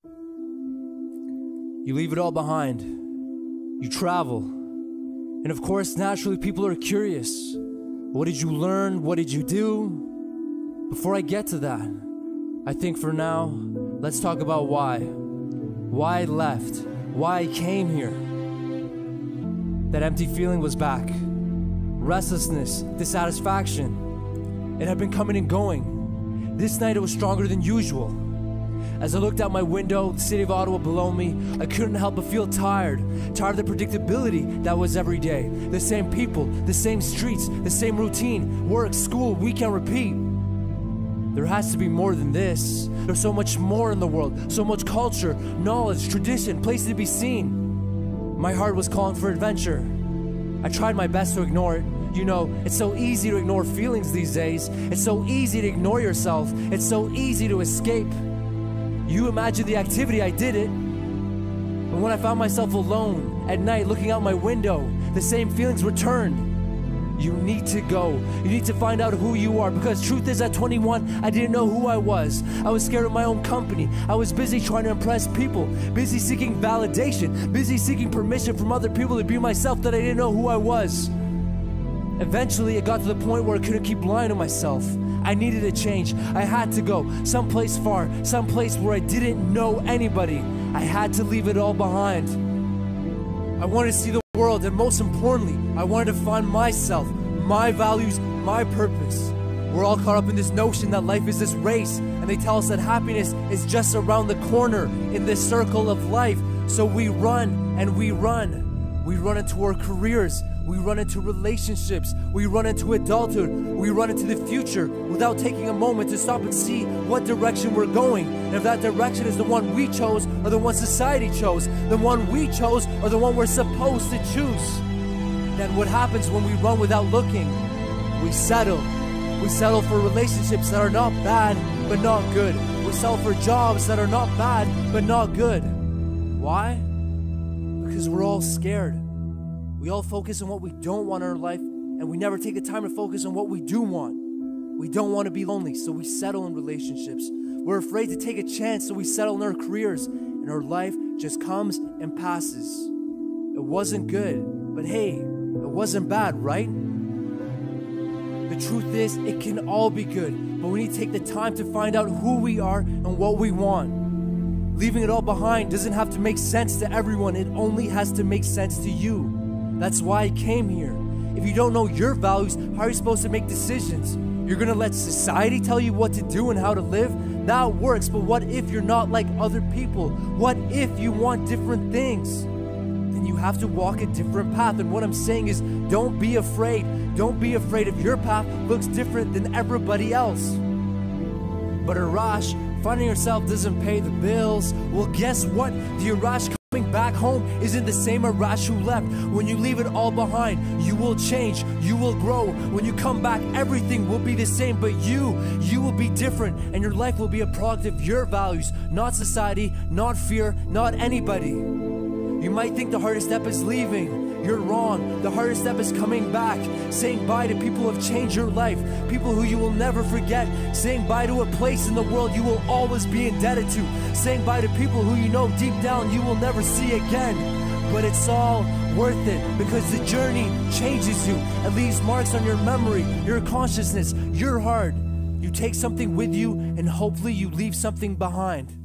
You leave it all behind. You travel. And of course, naturally, people are curious. What did you learn? What did you do? Before I get to that, I think for now, let's talk about why. Why I left. Why I came here. That empty feeling was back. Restlessness, dissatisfaction. It had been coming and going. This night it was stronger than usual. As I looked out my window, the city of Ottawa below me, I couldn't help but feel tired. Tired of the predictability that was every day. The same people, the same streets, the same routine. Work, school, weekend repeat. There has to be more than this. There's so much more in the world. So much culture, knowledge, tradition, places to be seen. My heart was calling for adventure. I tried my best to ignore it. You know, it's so easy to ignore feelings these days. It's so easy to ignore yourself. It's so easy to escape. You imagine the activity, I did it. And when I found myself alone at night looking out my window, the same feelings returned. You need to go. You need to find out who you are, because truth is at 21, I didn't know who I was. I was scared of my own company. I was busy trying to impress people, busy seeking validation, busy seeking permission from other people to be myself, that I didn't know who I was. Eventually, it got to the point where I couldn't keep lying to myself. I needed a change. I had to go someplace far, someplace where I didn't know anybody. I had to leave it all behind. I wanted to see the world, and most importantly, I wanted to find myself, my values, my purpose. We're all caught up in this notion that life is this race, and they tell us that happiness is just around the corner in this circle of life. So we run and we run. We run into our careers, we run into relationships, we run into adulthood, we run into the future without taking a moment to stop and see what direction we're going. And if that direction is the one we chose or the one society chose, the one we chose or the one we're supposed to choose, then what happens when we run without looking? We settle. We settle for relationships that are not bad, but not good. We settle for jobs that are not bad, but not good. Why? Because we're all scared. We all focus on what we don't want in our life, and we never take the time to focus on what we do want. We don't want to be lonely, so we settle in relationships. We're afraid to take a chance, so we settle in our careers, and our life just comes and passes. It wasn't good, but hey, it wasn't bad, right? The truth is, it can all be good, but we need to take the time to find out who we are and what we want. Leaving it all behind doesn't have to make sense to everyone. It only has to make sense to you. That's why I came here. If you don't know your values, how are you supposed to make decisions? You're gonna let society tell you what to do and how to live? That works, but what if you're not like other people? What if you want different things? Then you have to walk a different path. And what I'm saying is, don't be afraid. Don't be afraid if your path looks different than everybody else. But Arash, finding yourself doesn't pay the bills. Well, guess what? The Arash coming back home isn't the same Arash who left. When you leave it all behind, you will change, you will grow. When you come back, everything will be the same, but you will be different, and your life will be a product of your values, not society, not fear, not anybody. You might think the hardest step is leaving. You're wrong. The hardest step is coming back, saying bye to people who have changed your life, people who you will never forget, saying bye to a place in the world you will always be indebted to, saying bye to people who you know deep down you will never see again. But it's all worth it, because the journey changes you. It leaves marks on your memory, your consciousness, your heart. You take something with you, and hopefully you leave something behind.